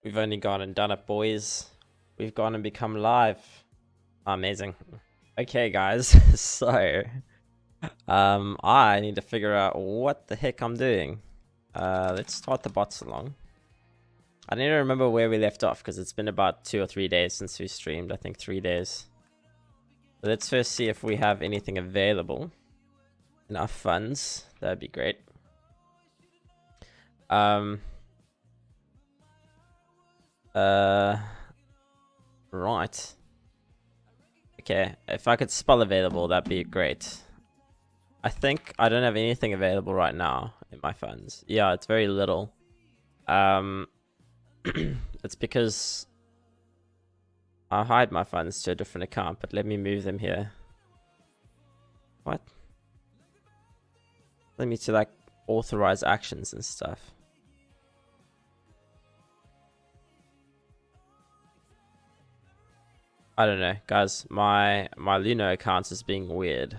We've only gone and done it, boys. We've gone and become live. Amazing. Okay, guys. So, I need to figure out what the heck I'm doing. Let's start the bots along. I need to remember where we left off because it's been about 2 or 3 days since we streamed. I think 3 days. So let's first see if we have anything available. Enough funds. That'd be great. Right. Okay, if I could spell available, that'd be great. I think I don't have anything available right now in my funds. Yeah, it's very little. It's because I hide my funds to a different account, but let me move them here. What? Let me to like authorize actions and stuff. I don't know, guys. My Luno account is being weird.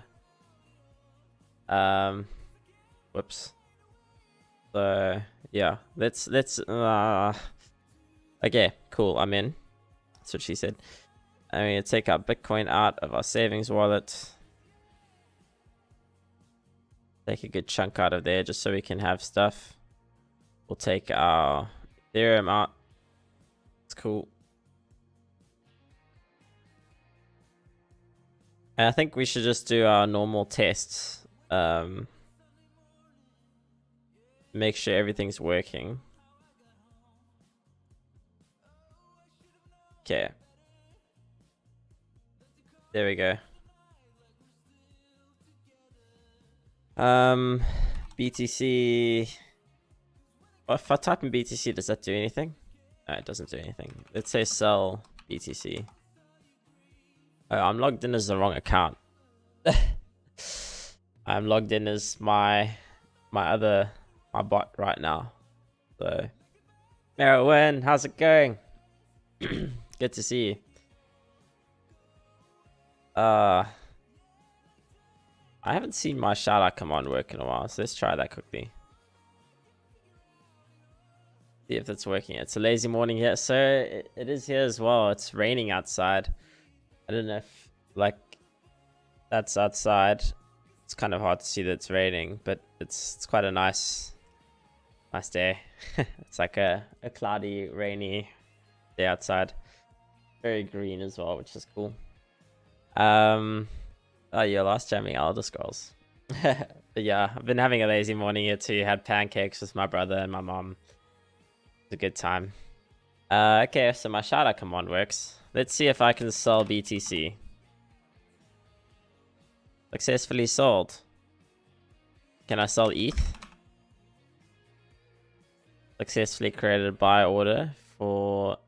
Whoops. So yeah, let's okay, cool. I'm in. That's what she said. I'm gonna take our Bitcoin out of our savings wallet. Take a good chunk out of there just so we can have stuff. We'll take our Ethereum out. It's cool. And I think we should just do our normal tests. Make sure everything's working. Okay. There we go. BTC. Well, if I type in BTC, does that do anything? No, it doesn't do anything. Let's say sell BTC. Oh, I'm logged in as the wrong account. I'm logged in as my bot right now. So, Merowyn, how's it going? Good to see you. I haven't seen my shout-out command work in a while, so let's try that quickly. See if it's working. It's a lazy morning here, so it is here as well. It's raining outside. I don't know if, like, that's outside. It's kind of hard to see that it's raining, but it's quite a nice day. It's like a cloudy, rainy day outside. Very green as well, which is cool. Oh, you're last jamming Elder Scrolls. But yeah, I've been having a lazy morning here too. Had pancakes with my brother and my mom. It was a good time. Okay, so my shout-out command works. Let's see if I can sell BTC. Successfully sold. Can I sell ETH? Successfully created a buy order for...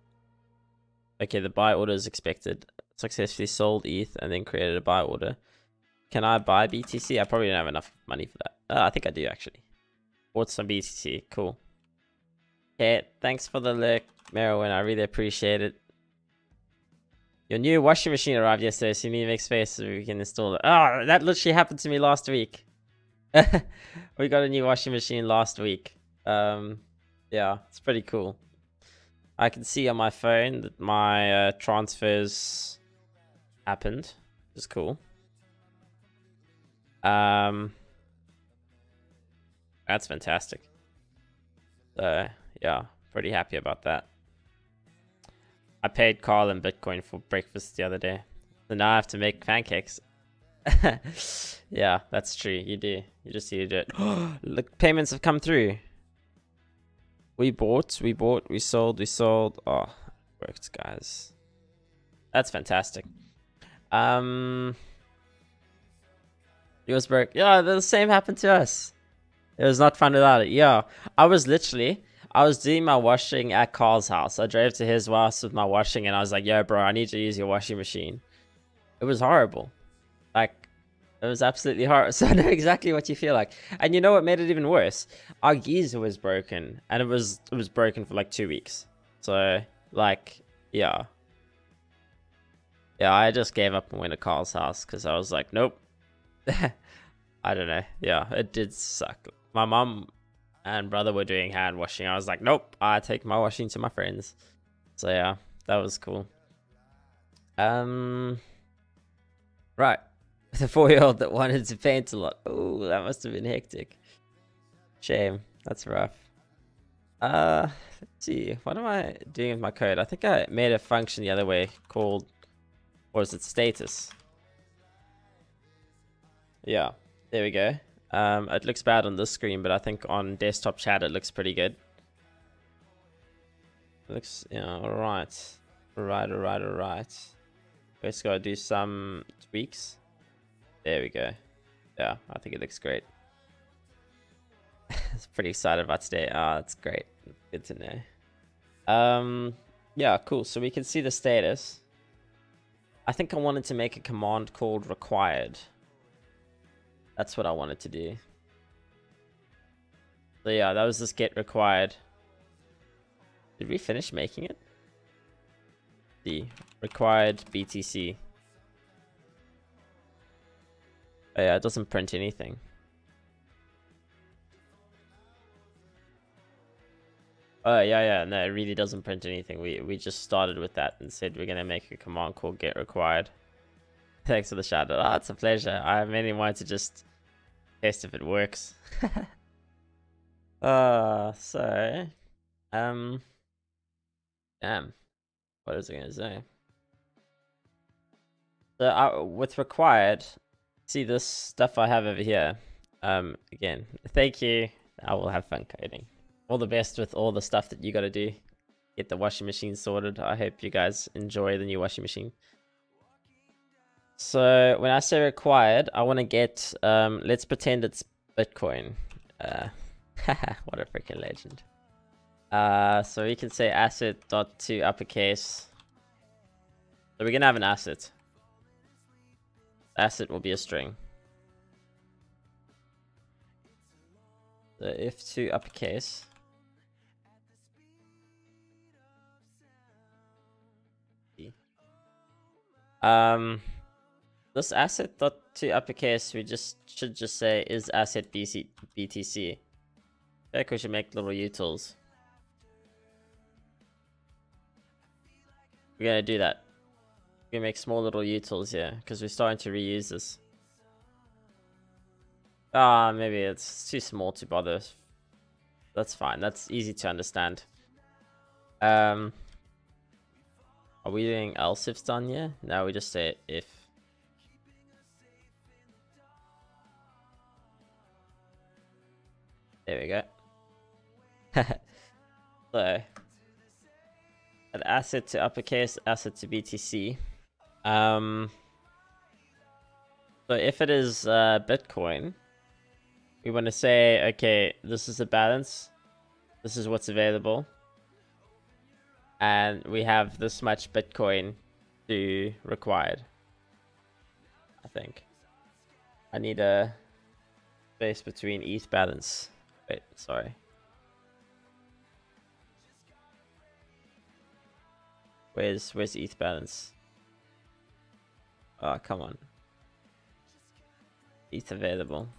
Okay, the buy order is expected. Successfully sold ETH and then created a buy order. Can I buy BTC? I probably don't have enough money for that. I think I do actually. Bought some BTC. Cool. Okay, thanks for the lurk, Merowyn. I really appreciate it. Your new washing machine arrived yesterday, so you need to make space so we can install it. Oh, that literally happened to me last week. We got a new washing machine last week. Yeah, it's pretty cool. I can see on my phone that my transfers happened, which is cool. That's fantastic. So yeah, pretty happy about that. I paid Carl in Bitcoin for breakfast the other day, so now I have to make pancakes. Yeah, that's true. You do. You just need to do it. Look, payments have come through. We bought, we sold. Oh, it worked, guys. That's fantastic. Yours broke. Yeah, the same happened to us. It was not fun without it. Yeah, I was doing my washing at Carl's house. I drove to his house with my washing and I was like, yo, bro, I need to use your washing machine. It was horrible. Like, it was absolutely horrible. So I know exactly what you feel like. And you know what made it even worse? Our geyser was broken and it was broken for like 2 weeks. So, like, yeah. Yeah, I just gave up and went to Carl's house because I was like, nope. I don't know. Yeah, it did suck. My mom and brother were doing hand washing. I was like, nope, I take my washing to my friends. So yeah, that was cool. Right. The 4-year-old that wanted to paint a lot. Oh, that must have been hectic. Shame. That's rough. Let's see. What am I doing with my code? I think I made a function the other way called, or is it status? Yeah, there we go. It looks bad on this screen, but I think on desktop chat it looks pretty good. It looks, alright. Alright. Let's go do some tweaks. There we go. Yeah, I think it looks great. I was pretty excited about today. Ah, that's great. Good to know. Yeah, cool. So we can see the status. I think I wanted to make a command called required. That's what I wanted to do. So yeah, that was this get required. Did we finish making it? The required BTC. Oh yeah, it doesn't print anything. Oh yeah, no, it really doesn't print anything. We just started with that and said we're gonna make a command called get required. Thanks for the shout out. Ah, it's a pleasure. I mainly wanted to just test if it works. So damn, what was I gonna say? So with required, see this stuff I have over here. Again, thank you. I will have fun coding. All the best with all the stuff that you got to do. Get the washing machine sorted. I hope you guys enjoy the new washing machine. So when I say required, I want to get, let's pretend it's Bitcoin. What a freaking legend. So we can say asset dot to uppercase. So we're gonna have an asset. Asset will be a string. So if to uppercase. This asset dot to uppercase, we should just say is asset BTC. I think we should make little utils. We're gonna do that. We're gonna make small little utils here because we're starting to reuse this. Maybe it's too small to bother. That's fine. That's easy to understand. Are we doing else ifs done yet? No, we just say if. There we go. So, an asset to uppercase, asset to BTC. So if it is Bitcoin, we want to say, okay, this is the balance. This is what's available. And we have this much Bitcoin to required. I think. I need a space between ETH balance. Wait, sorry. Where's ETH balance? Oh, come on. ETH available.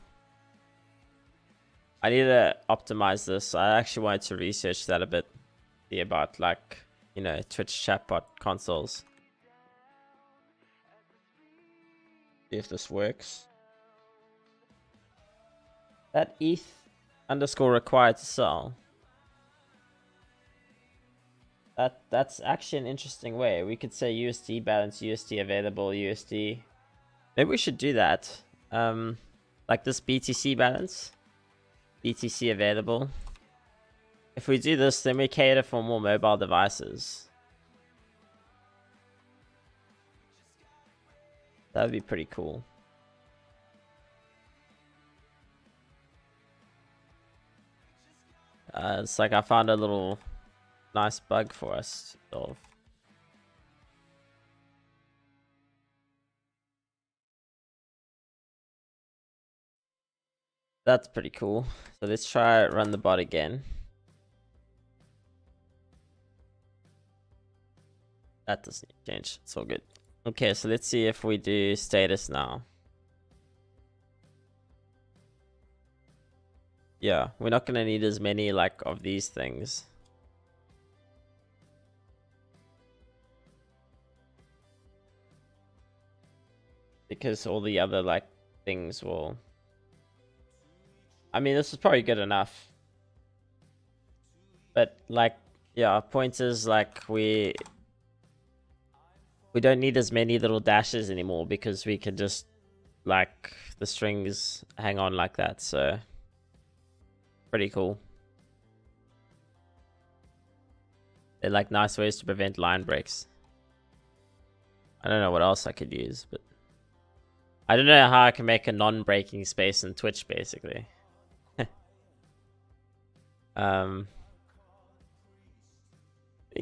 I need to optimize this. I actually wanted to research that a bit. See about, like, Twitch chatbot consoles. See if this works. That ETH underscore required to sell. That's actually an interesting way. We could say USD balance, USD available, USD. Maybe we should do that. Like this BTC balance. BTC available. If we do this, then we cater for more mobile devices. That would be pretty cool. It's like I found a little nice bug for us to solve. That's pretty cool. So let's try run the bot again. That doesn't change. It's all good. Okay, so let's see if we do status now. Yeah, we're not gonna need as many like of these things. Because all the other like things will... I mean, this is probably good enough. But like, yeah, point is like we don't need as many little dashes anymore because we can just like the strings hang on like that. So pretty cool. They're like nice ways to prevent line breaks. I don't know what else I could use, but I don't know how I can make a non-breaking space in Twitch basically.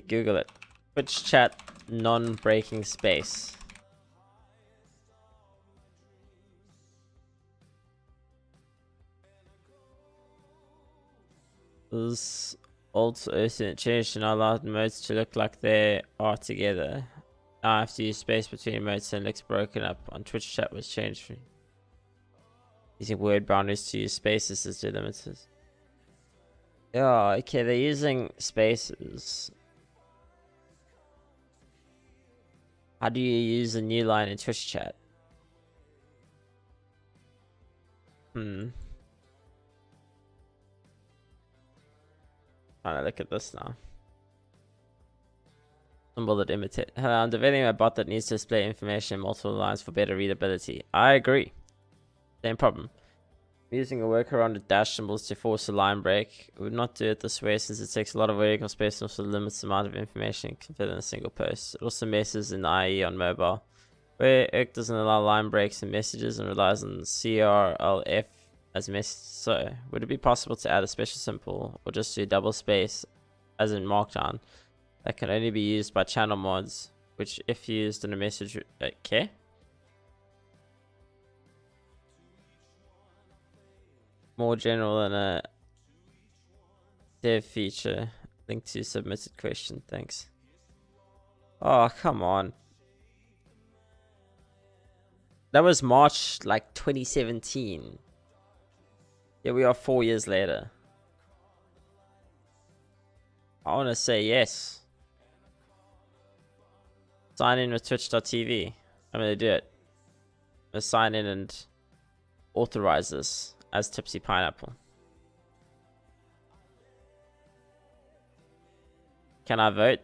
Google it. Twitch chat non-breaking space. This also changed and allowed modes to look like they are together. Now I have to use space between modes and it looks broken up. On Twitch chat was changed from using word boundaries to use spaces as delimiters. Yeah, okay, they're using spaces. How do you use a new line in Twitch chat? Trying to look at this now. Symbol that imitate. I'm developing a bot that needs to display information in multiple lines for better readability. I agree. Same problem. I'm using a workaround with dash symbols to force a line break. We would not do it this way since it takes a lot of vertical space and also limits the amount of information it can fit in a single post. It also messes in IE on mobile, where it doesn't allow line breaks in messages and relies on CRLF as a message. So, would it be possible to add a special symbol or just do double space as in Markdown that can only be used by channel mods, which if used in a message... Okay. More general than a dev feature. Link to submitted question. Thanks. Oh, come on. That was March, like, 2017. Here we are 4 years later. I want to say yes. Sign in with twitch.tv. I'm going to do it. I'm going to sign in and authorize this as Tipsy Pineapple. Can I vote?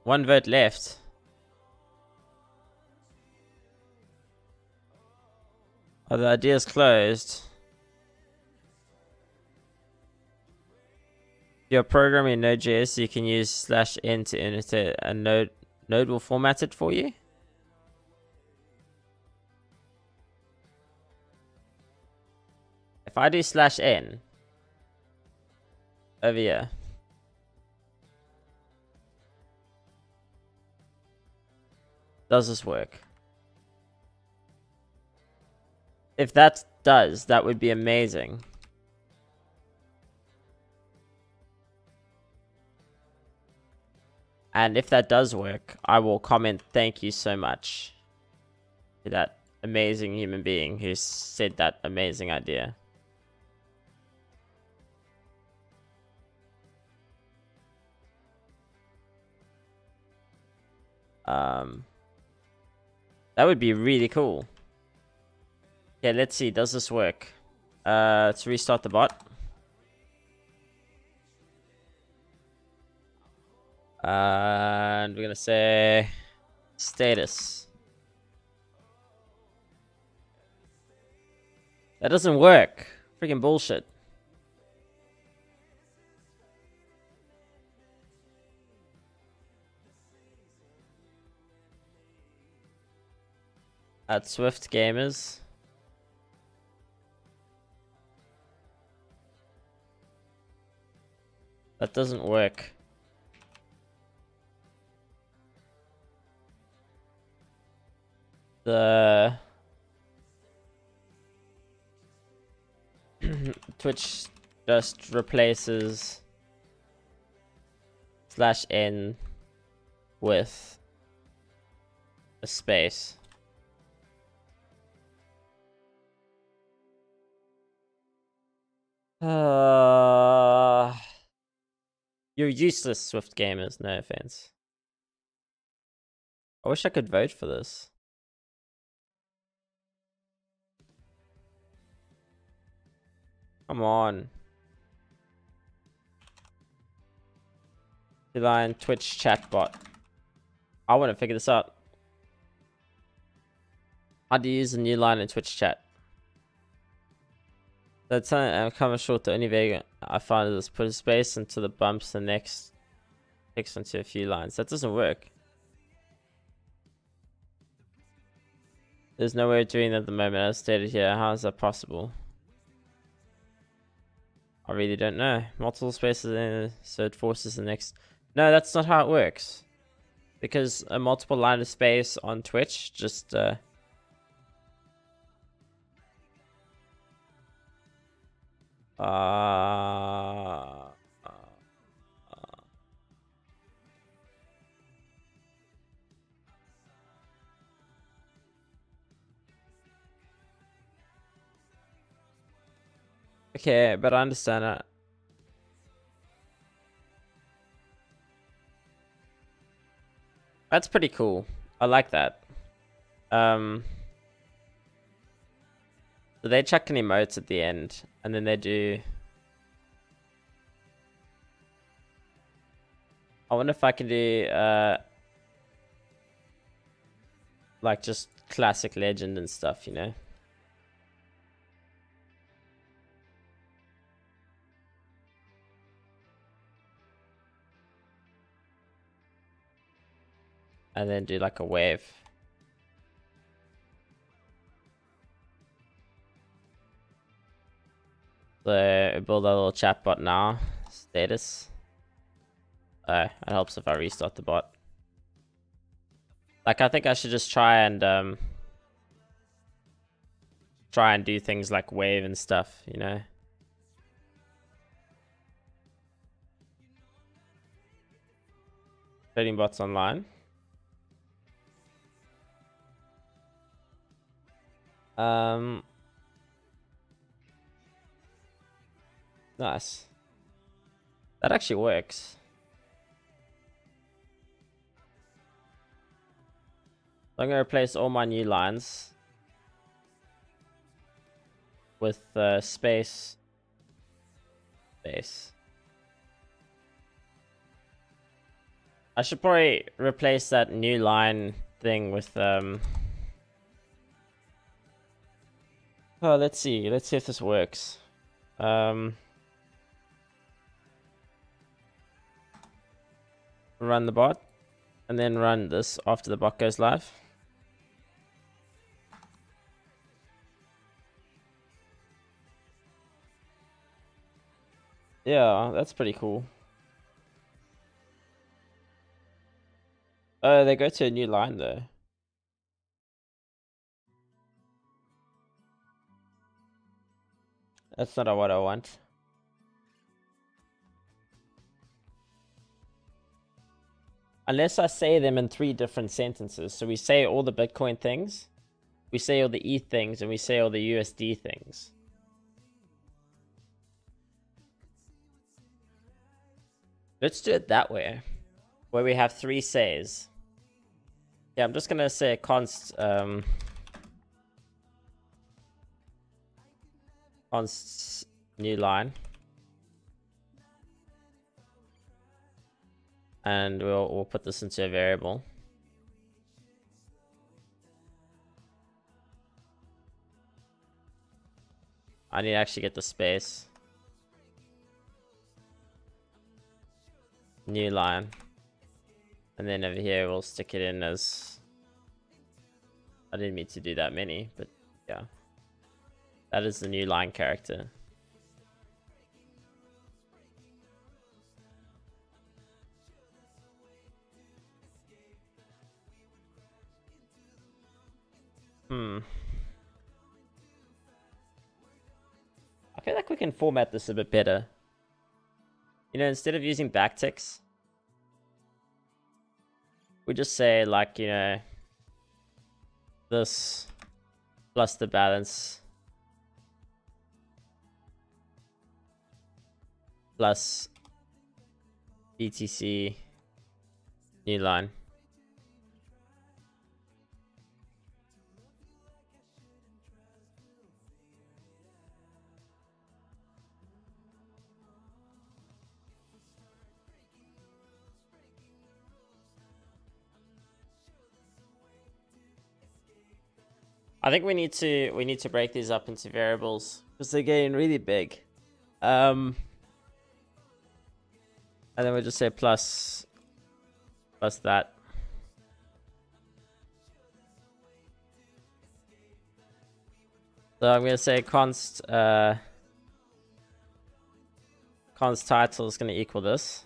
One vote left. Oh, the idea's closed. If you're programming in NodeJS, you can use /n to annotate a node. Node will format it for you. If I do /n over here, does this work? If that does, that would be amazing. And if that does work, I will comment thank you so much to that amazing human being who said that amazing idea. That would be really cool. Okay, let's see. Does this work? Let's restart the bot. And we're gonna say status. That doesn't work. Freaking bullshit. At Swift Gamers. That doesn't work. The Twitch just replaces /n with a space. You're useless, Swift gamers. No offense. I wish I could vote for this. Come on. Line Twitch chatbot. I want to figure this out. How do you use the new line in Twitch chat? That's I'm coming short. The only way I found is put a space into the bumps and next text into a few lines. That doesn't work. There's no way of doing that at the moment, as stated here. How is that possible? I really don't know. Multiple spaces in, so it forces the next. No, that's not how it works. Because a multiple line of space on Twitch just okay, but I understand it. That's pretty cool. I like that. So they chuck an emotes at the end, and then they do. I wonder if I can do like just classic legend and stuff, you know? And then do like a wave. So build a little chatbot now. Status. It helps if I restart the bot. Like I think I should just try and do things like wave and stuff, you know? Trading bots online. Nice. That actually works. So I'm gonna replace all my new lines with space. I should probably replace that new line thing with oh, let's see if this works. Run the bot and then run this after the bot goes live. Yeah, that's pretty cool. Oh, they go to a new line though. That's not what I want. Unless I say them in 3 different sentences. So we say all the Bitcoin things, we say all the ETH things, and we say all the USD things. Let's do it that way, where we have 3 says. Yeah, I'm just gonna say const new line, and we'll put this into a variable. I need to actually get the space. New line. And then over here we'll stick it in as, I didn't mean to do that many, but yeah. That is the new line character. I feel like we can format this a bit better. You know, instead of using backticks, we just say like, you know, this plus the balance plus BTC new line. I think we need to break these up into variables because they're getting really big. And then we'll just say plus that. So I'm gonna say const title is gonna equal this.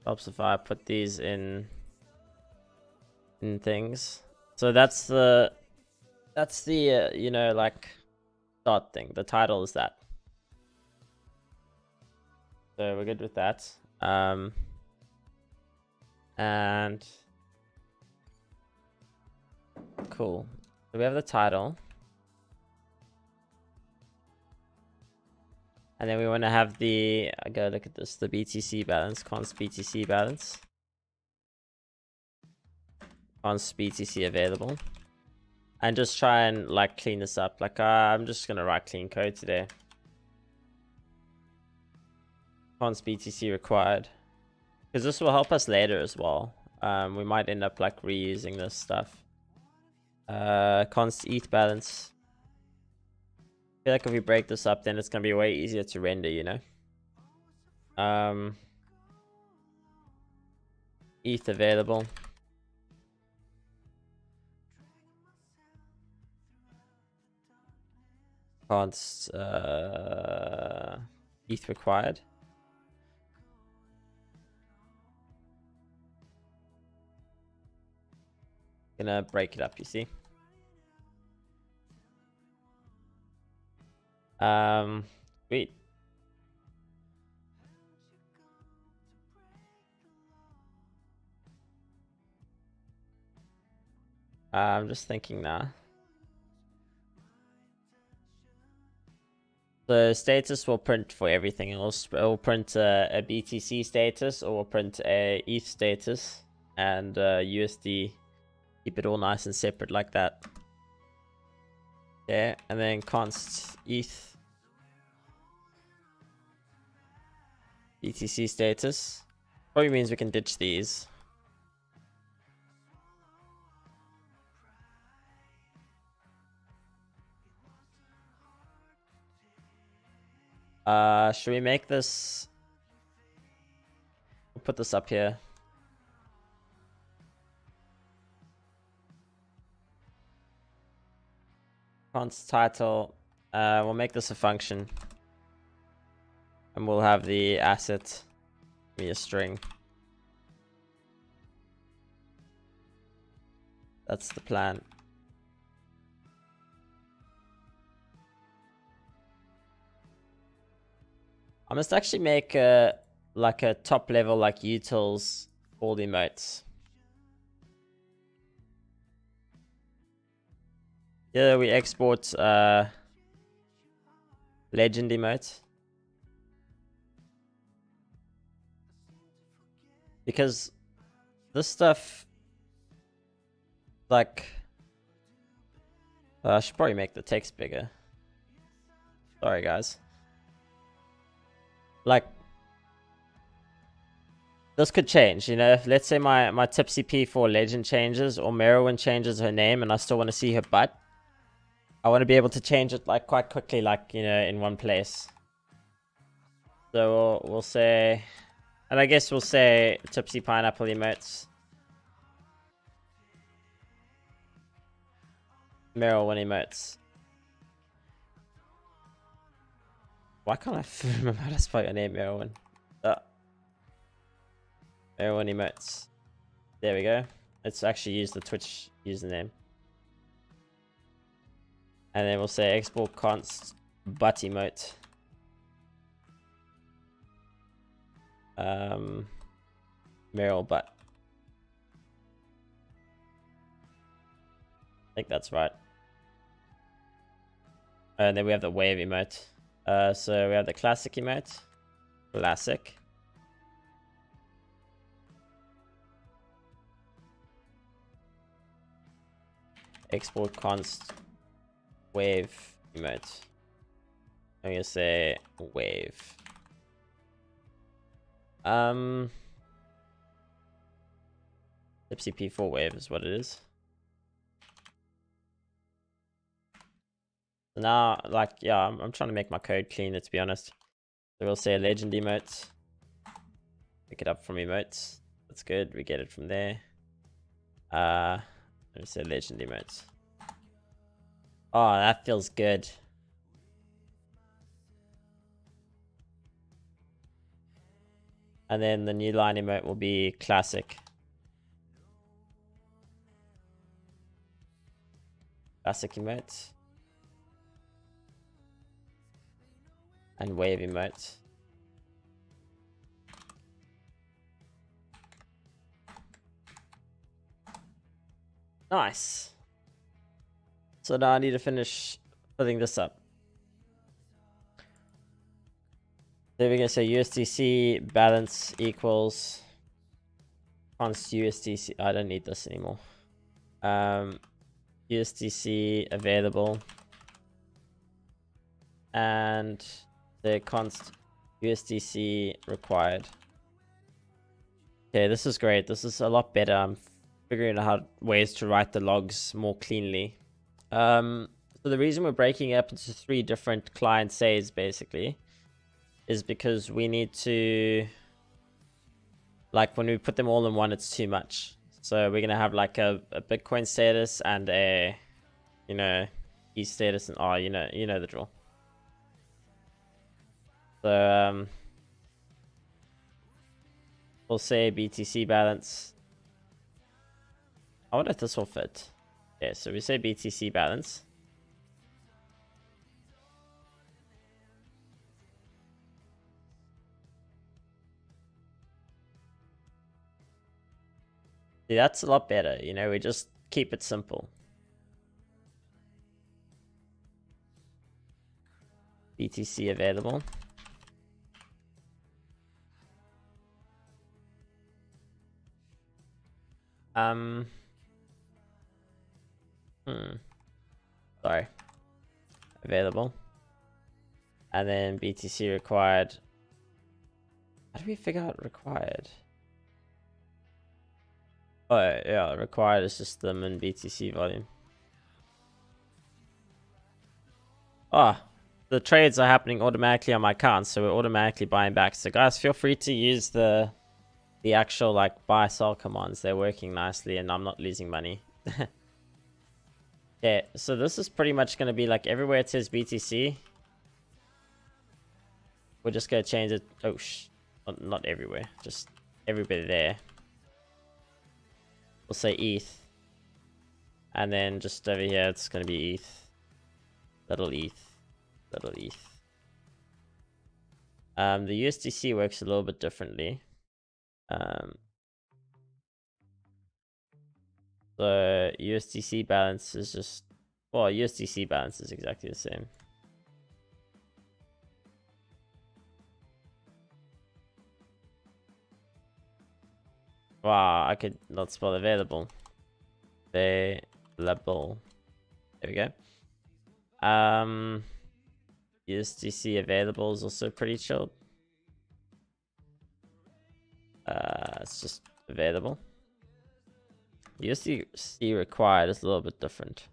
Helps if I put these in things. So that's the you know, like start thing. The title is that. So we're good with that. And cool. So we have the title. And then we want to have the, go look at this, the BTC balance, const BTC balance. Const BTC available. And just try and like clean this up. Like I'm just going to write clean code today. Const BTC required. Because this will help us later as well. We might end up like reusing this stuff. Const ETH balance. I feel like if we break this up, then it's going to be way easier to render, you know? ETH available. Const ETH required. Gonna break it up, you see? Sweet. I'm just thinking now. The status will print for everything. It will print a BTC status, or will print a ETH status, and USD. Keep it all nice and separate like that. Yeah, and then const ETH BTC status. Probably means we can ditch these. Should we make this? We'll put this up here. Const title. We'll make this a function. And we'll have the asset be a string. That's the plan. I must actually make like a top level like utils all the emotes. Yeah, we export legend emote. Because this stuff, like, I should probably make the text bigger. Sorry, guys. Like, this could change, you know. If, let's say my tipsy P4 legend changes, or Merowyn changes her name, and I still want to see her butt. I want to be able to change it like quite quickly, like, you know, in one place. So we'll say, and I guess we'll say tipsy pineapple emotes. Merowyn emotes. Why can't I remember how to spell your name, Merowyn? Merowyn emotes. There we go. Let's actually use the Twitch username. And then we'll say export const butt emote. Meryl butt. think that's right. And then we have the wave emote. So we have the classic emote. Classic. Export const wave emote. I'm gonna say wave. P4 wave is what it is. So now, like, yeah, I'm trying to make my code cleaner, to be honest. So we'll say legend emotes. Pick it up from emotes. That's good. We get it from there. Let me say legend emotes. Oh, that feels good. And then the new line emote will be classic. Classic emote. And wave emote. Nice. So now I need to finish putting this up. Then we're gonna say USDC balance equals const USDC. I don't need this anymore. USDC available and the const USDC required. Okay, this is great. This is a lot better. I'm figuring out ways to write the logs more cleanly. So the reason we're breaking it up into 3 different client says basically is because we need to, like, when we put them all in one, it's too much. So we're gonna have like a Bitcoin status and a, you know, E status, and you know the drill. So we'll say BTC balance. I wonder if this will fit. Okay, so we say BTC balance. See, that's a lot better, you know, we just keep it simple. BTC available. Sorry. Available. And then BTC required. How do we figure out required? Oh, yeah, required is just the min BTC volume. The trades are happening automatically on my account, so we're automatically buying back. So guys, feel free to use the actual like buy sell commands. They're working nicely and I'm not losing money. Okay, so this is pretty much going to be like everywhere it says BTC. We're just going to change it. Oh, not everywhere. Just everybody there. We'll say ETH. And then just over here, it's going to be ETH. Little ETH. Little ETH. The USDC works a little bit differently. So USDC balance is just, well, USDC balance is exactly the same. Wow, I could not spell available. Available. There we go. USDC available is also pretty chilled. It's just available. USDC required is a little bit different.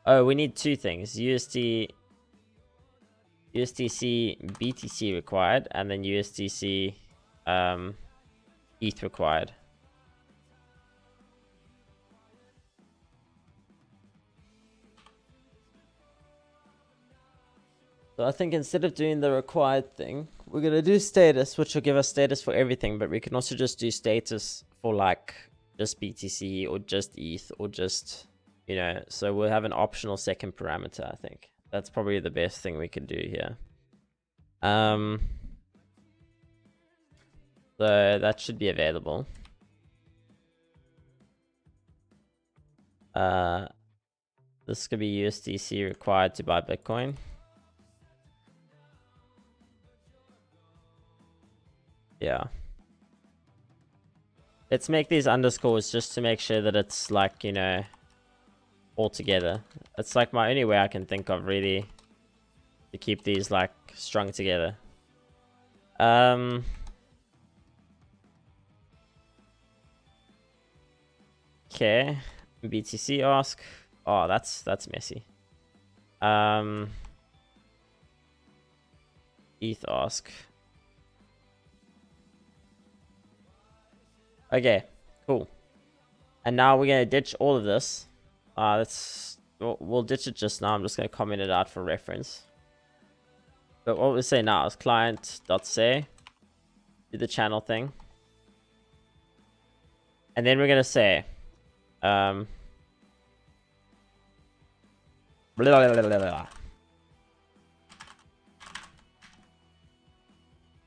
Oh, we need 2 things. USDC BTC required, and then USDC ETH required. So I think instead of doing the required thing, we're going to do status, which will give us status for everything, but we can also just do status for like just BTC or just ETH or just, you know, so we'll have an optional second parameter, I think. That's probably the best thing we could do here. So that should be available. This could be USDC required to buy Bitcoin. Yeah. Let's make these underscores just to make sure that it's like, you know, all together. It's like my only way I can think of really to keep these like strung together. Okay. BTC ask. Oh, that's messy. ETH ask. Okay, cool. And now we're gonna ditch all of this. We'll ditch it just now. I'm just gonna comment it out for reference. But what we say now is client.say, do the channel thing. And then we're gonna say, blah, blah, blah, blah, blah.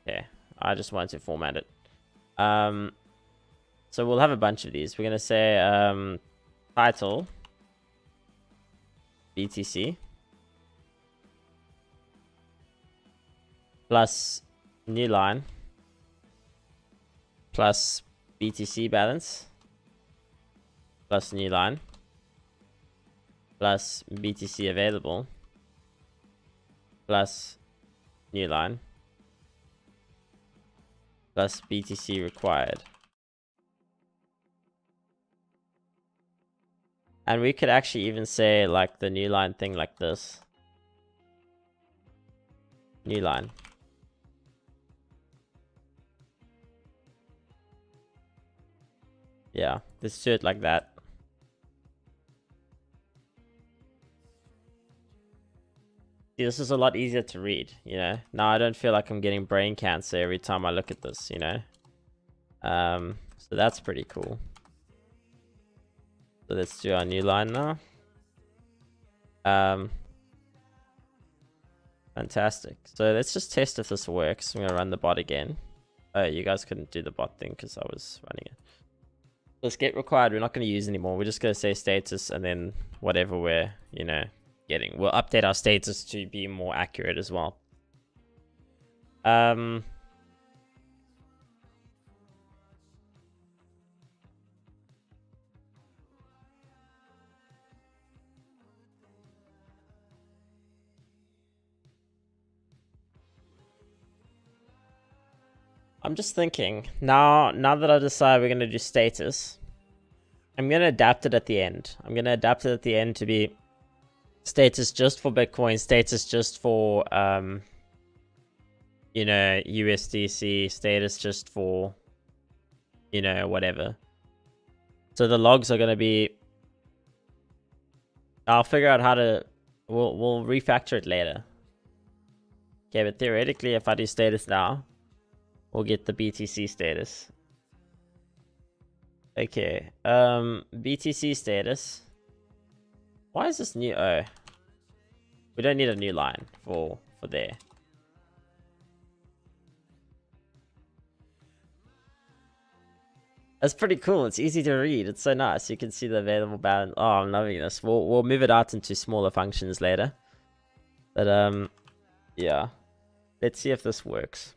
Okay, I just wanted to format it. So we'll have a bunch of these. We're gonna say title BTC plus new line plus BTC balance plus new line plus BTC available plus new line plus BTC required. And we could actually even say like the new line thing like this. New line. Yeah, let's do it like that. See, this is a lot easier to read, you know? Now I don't feel like I'm getting brain cancer every time I look at this, you know? So that's pretty cool. So let's do our new line now. Fantastic. So let's just test if this works. I'm gonna run the bot again. Oh, you guys couldn't do the bot thing because I was running it. Let's get required. We're not going to use anymore. We're just going to say status and then whatever we're, you know, getting. We'll update our status to be more accurate as well. I'm just thinking now that I decide we're going to do status, I'm going to adapt it at the end. I'm going to adapt it at the end to be status just for Bitcoin, status just for, you know, USDC, status just for, you know, whatever. So the logs are going to be, I'll figure out how to, we'll refactor it later. Okay, but theoretically, if I do status now, we'll get the BTC status. Okay, BTC status. Why is this new? Oh, we don't need a new line for there. That's pretty cool. It's easy to read. It's so nice. You can see the available balance. Oh, I'm loving this. We'll move it out into smaller functions later. But yeah. Let's see if this works.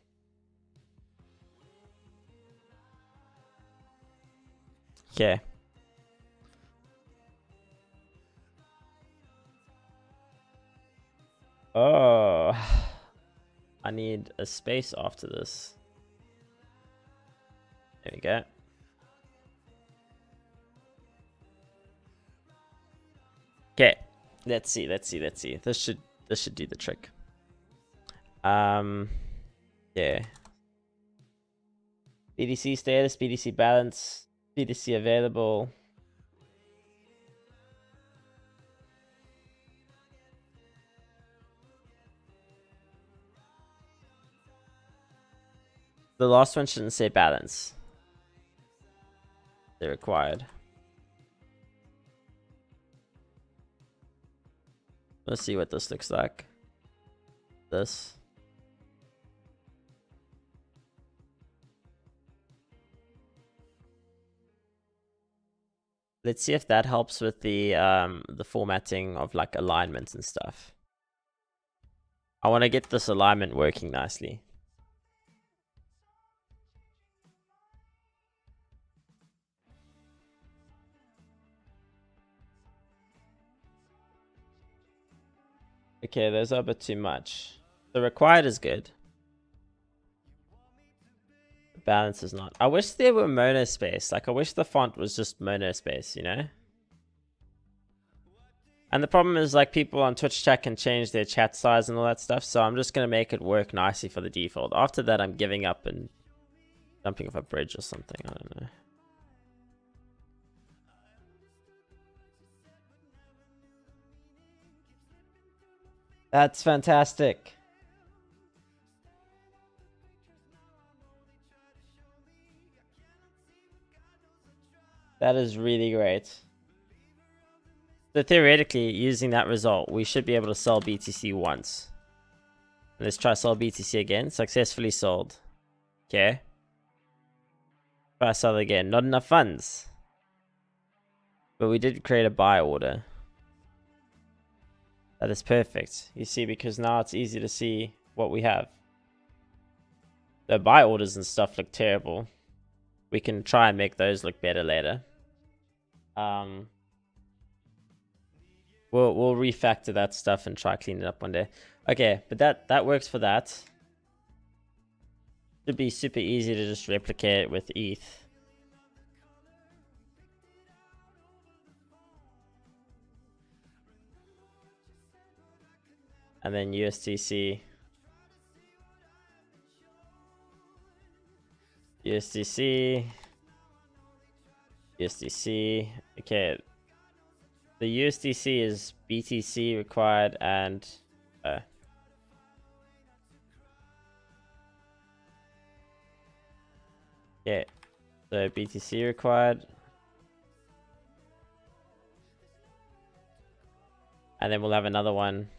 Okay. Oh, I need a space after this. There we go. Okay, let's see. This should do the trick. Yeah. BTC status, BTC balance, BTC available. The last one shouldn't say balance. They're required. Let's see what this looks like. This. Let's see if that helps with the formatting of like alignments and stuff. I want to get this alignment working nicely. Okay, those are a bit too much. The required is good. The balance is not. I wish there were monospace. Like, I wish the font was just monospace, you know? And the problem is, like, people on Twitch chat can change their chat size and all that stuff, so I'm just going to make it work nicely for the default. After that, I'm giving up and jumping off a bridge or something. I don't know. That's fantastic. That is really great. So theoretically, using that result, we should be able to sell BTC once. Let's try sell BTC again. Successfully sold. Okay. Try sell again. Not enough funds. But we did create a buy order. That is perfect. You see, because now it's easy to see what we have. The buy orders and stuff look terrible. We can try and make those look better later. We'll refactor that stuff and try clean it up one day. Okay, but that works for that. Should be super easy to just replicate it with ETH. And then USDC. USDC. USDC. Okay. The USDC is BTC required and yeah. So BTC required. And then we'll have another one.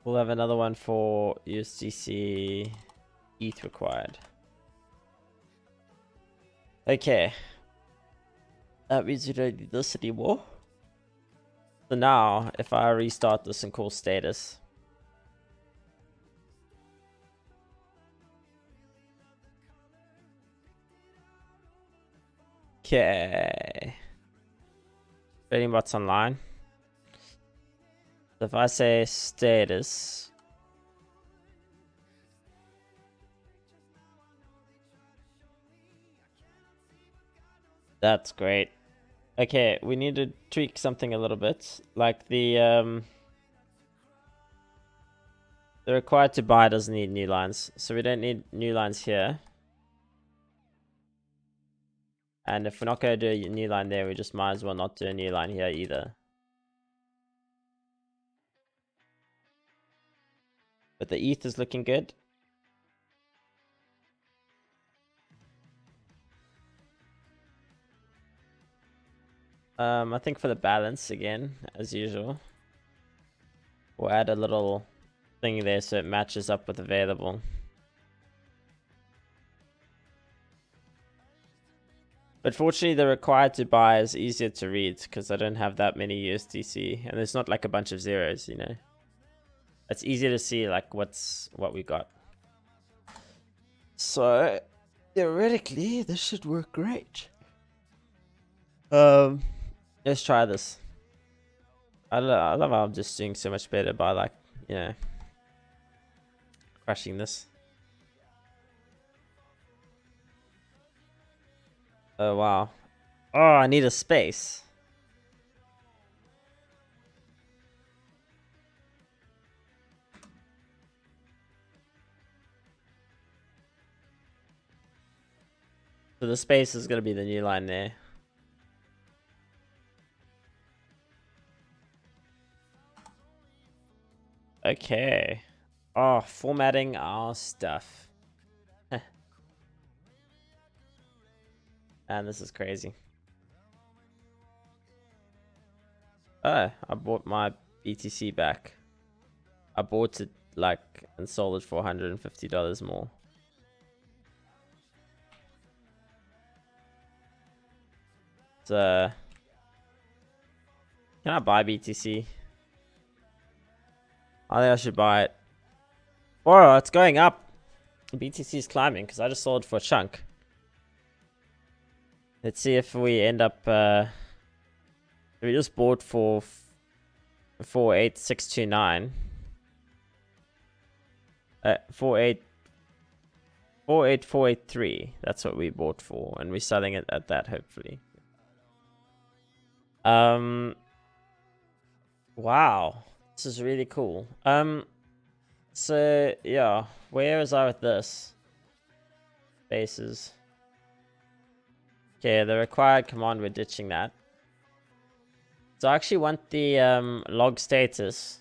We'll have another one for USDC ETH required. Okay. That means we don't need this anymore. So now, if I restart this and call status. Okay. Trading bots online. So if I say status. That's great. Okay, we need to tweak something a little bit. Like the required to buy doesn't need new lines. So we don't need new lines here. And if we're not going to do a new line there, we just might as well not do a new line here either. But the ETH is looking good. I think for the balance, again, as usual, we'll add a little thing there so it matches up with available. But fortunately, the required to buy is easier to read because I don't have that many USDC, and there's not like a bunch of zeros, you know. It's easier to see like what we got. So theoretically, this should work great. Let's try this. I love how I'm just doing so much better by like, you know, crashing this. Oh wow. Oh, I need a space. So the space is gonna be the new line there. Okay. Oh, formatting our stuff. And this is crazy. Oh, I bought my BTC back. I bought it like and sold it for $150 more. can I buy BTC? I think I should buy it. Oh, it's going up. BTC is climbing because I just sold for a chunk. Let's see if we end up. We just bought for 48629. 48483. That's what we bought for, and we're selling it at that hopefully. Wow, this is really cool. So yeah, where was I with this? Bases. Okay, the required command, we're ditching that. So I actually want the log status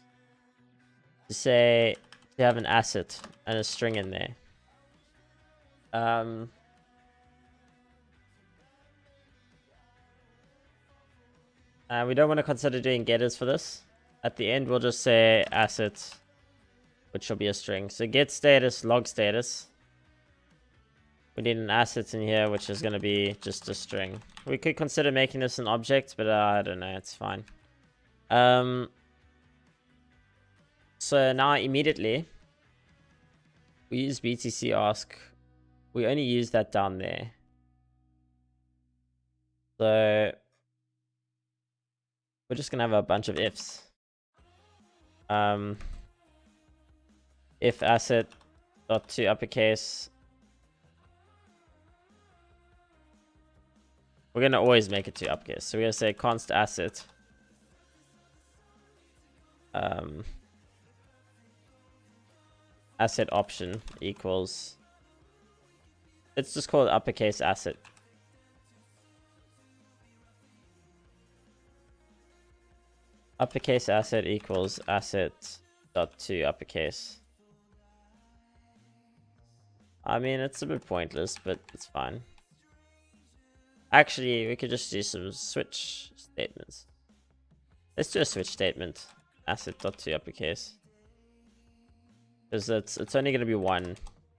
to say you have an asset and a string in there. And we don't want to consider doing getters for this. At the end, we'll just say asset, which will be a string. So get status, log status. We need an asset in here, which is going to be just a string. We could consider making this an object, but I don't know. It's fine. So now immediately, we use BTC ask. We only use that down there. So we're just going to have a bunch of ifs. If asset dot to uppercase. We're going to always make it to uppercase. So we're going to say const asset. Asset option equals. Let's just call it uppercase asset. Uppercase asset equals asset dot to uppercase. I mean, it's a bit pointless, but it's fine. Actually, we could just do some switch statements. Let's do a switch statement. Asset dot to uppercase. Because it's only going to be one,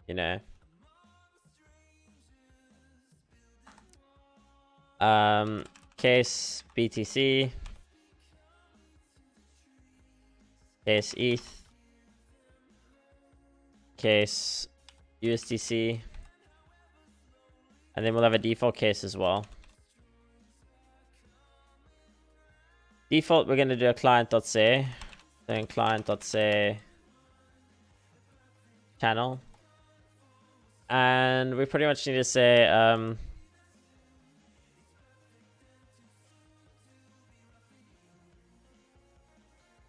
you know. Case BTC. Case ETH. Case USDC. And then we'll have a default case as well. Default, we're going to do a client.say. Then client.say channel. And we pretty much need to say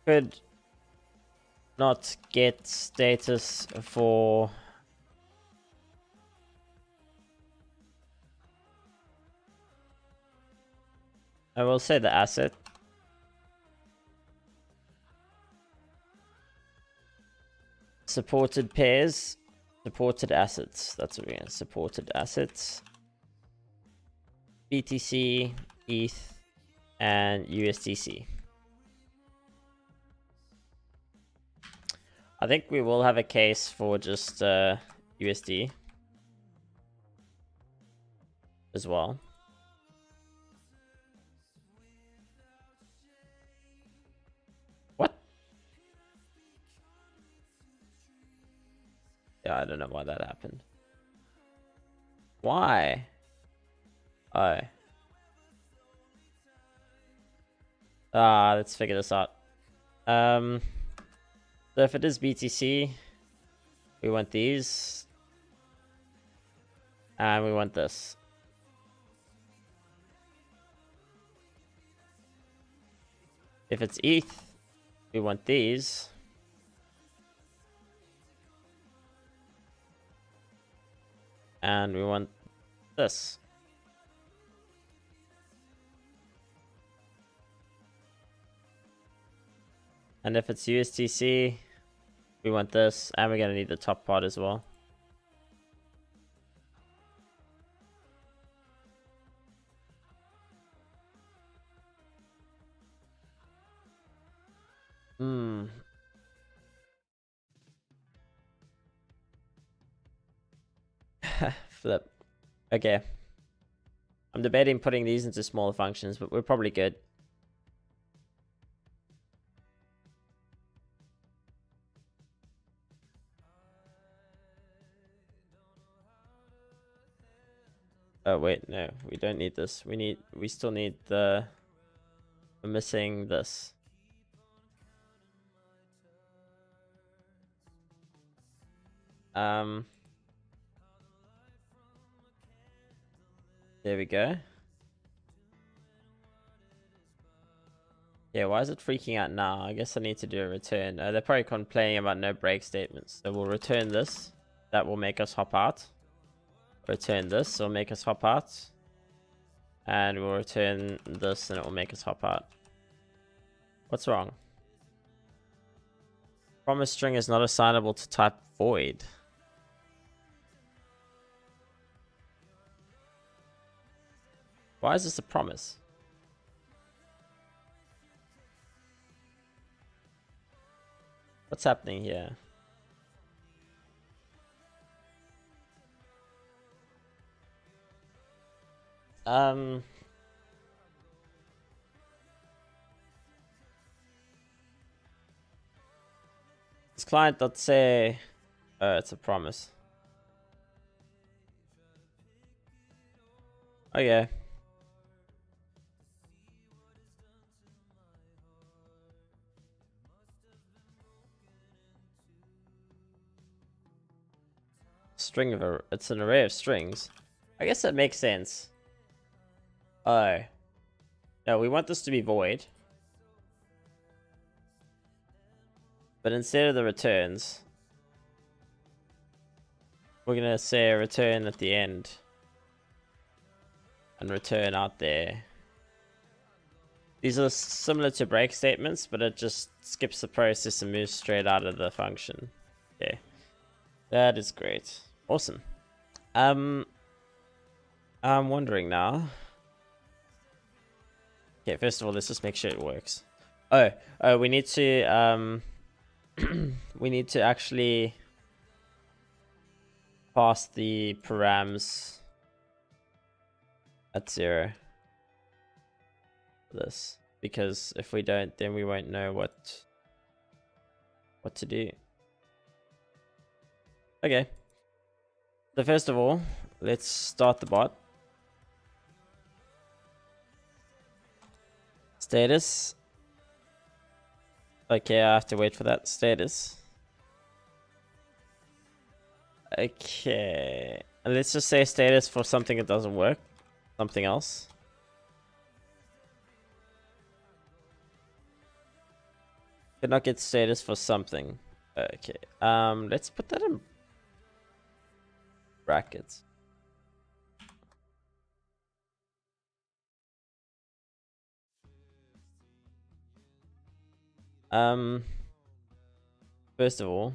could not get status for I will say the asset. Supported pairs, supported assets. That's what we're going. Supported assets. BTC, ETH, and USDC. I think we will have a case for just USD as well. What? Yeah, I don't know why that happened. Why? Oh. Let's figure this out. So if it is BTC, we want these. And we want this. If it's ETH, we want these. And we want this. And if it's USDC, we want this. And we're going to need the top part as well. Flip. Okay. I'm debating putting these into smaller functions, but we're probably good. Oh wait, no, we don't need this. We still need the, we're missing this. There we go. Yeah, why is it freaking out now? I guess I need to do a return. They're probably complaining about no break statements. So we'll return this. That will make us hop out. Return this, will make us hop out. And we'll return this and it will make us hop out. What's wrong? Promise string is not assignable to type void. Why is this a promise? What's happening here? This client.say, it's a promise. Okay. String of it's an array of strings. I guess that makes sense. Oh. No, we want this to be void. But instead of the returns, we're gonna say a return at the end. And return out there. These are similar to break statements, but it just skips the process and moves straight out of the function. Okay. That is great. Awesome. I'm wondering now. Okay, first of all, let's just make sure it works. Oh, we need to we need to actually pass the params at 0. This, because if we don't, then we won't know what to do. Okay. So first of all, let's start the bot. Status. Okay, I have to wait for that status. Okay. And let's just say status for something that doesn't work. Something else. Could not get status for something. Okay. Let's put that in brackets. First of all,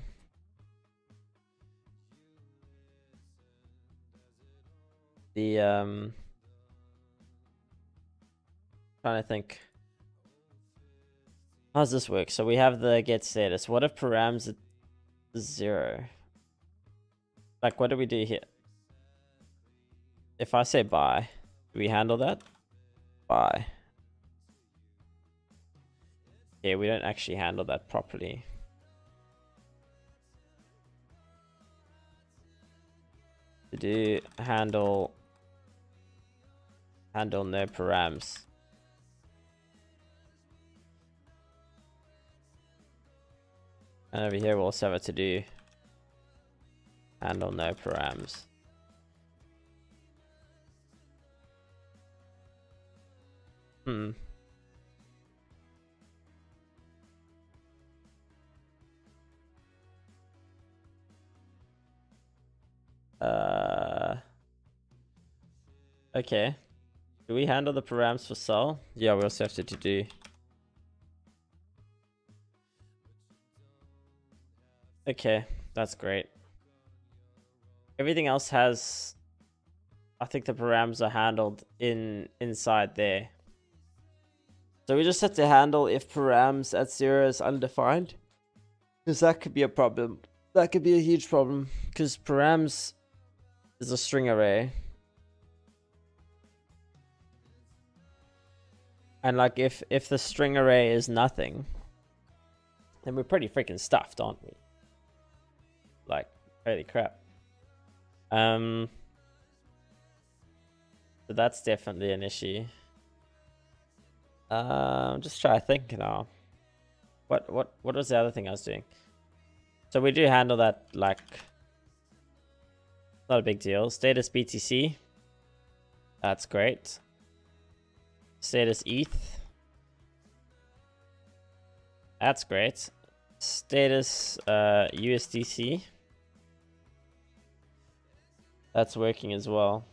the trying to think. How does this work? So we have the get status. What if params at 0? Like, what do we do here? If I say bye, do we handle that? Bye. Yeah, we don't actually handle that properly. To do handle no params. And over here we'll also have it to do handle no params. Okay. Do we handle the params for Sol? Yeah, we also have to do. Okay, that's great. Everything else has, I think the params are handled inside there. So we just have to handle if params at 0 is undefined, because that could be a problem. That could be a huge problem, because params is a string array. And like if the string array is nothing, then we're pretty freaking stuffed, aren't we? Like, holy crap. So that's definitely an issue. Just try to think now. What was the other thing I was doing? So we do handle that, like, not a big deal. Status BTC. That's great. Status ETH. That's great. Status USDC. That's working as well.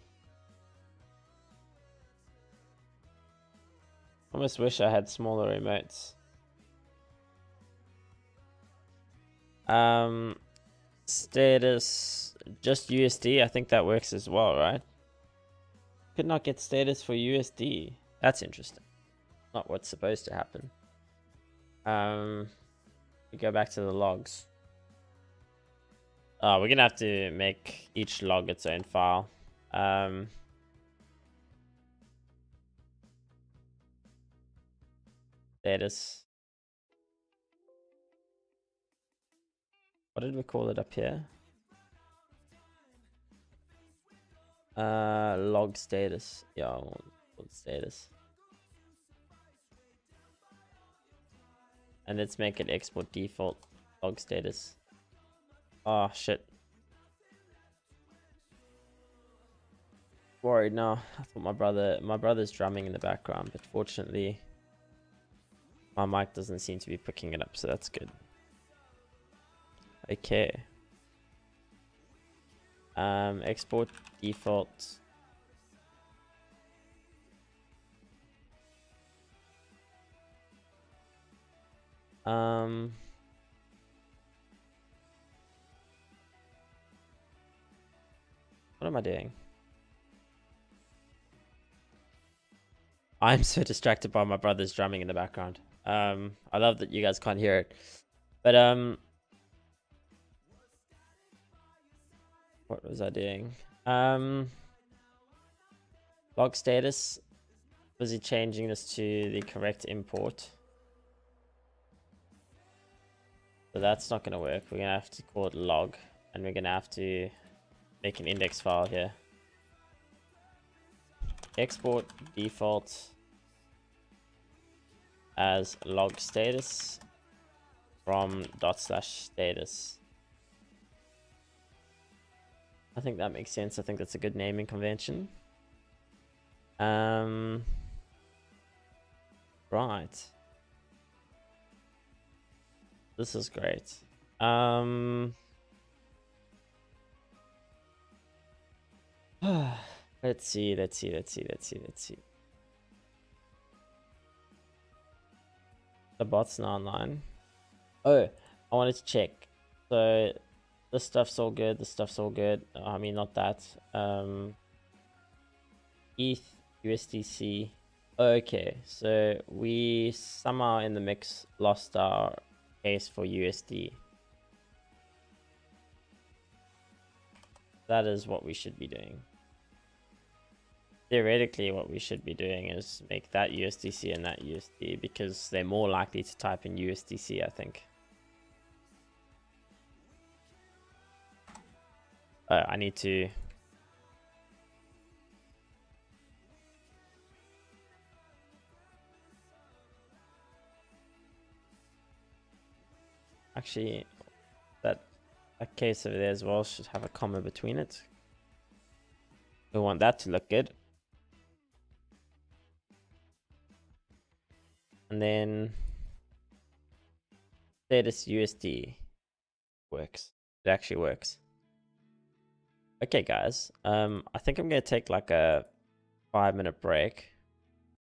Almost wish I had smaller remotes. Status just USD. I think that works as well, right? Could not get status for USD. That's interesting. Not what's supposed to happen. We go back to the logs. Oh, we're gonna have to make each log its own file. Status. What did we call it up here? Log status. Yeah, log status. And let's make it export default log status. Oh shit. Worried now. I thought my brother's drumming in the background, but fortunately my mic doesn't seem to be picking it up, so that's good. Okay. Export default. What am I doing? I'm so distracted by my brother's drumming in the background. I love that you guys can't hear it. But what was I doing? Log status. Was he changing this to the correct import? So that's not going to work. We're going to have to call it log. And we're going to have to make an index file here. Export default as log status from /status. I think that makes sense. I think that's a good naming convention. Right. This is great. Let's see. The bot's not online. Oh, I wanted to check. So this stuff's all good. This stuff's all good. I mean, not that. ETH, USDC. Okay, so we somehow in the mix lost our case for USD. That is what we should be doing. Theoretically, what we should be doing is make that USDC and that USD, because they're more likely to type in USDC, I think. I need to... Actually, that case over there as well should have a comma between it. We want that to look good. And then status USD works. It actually works. Okay, guys. I think I'm gonna take like a 5-minute break.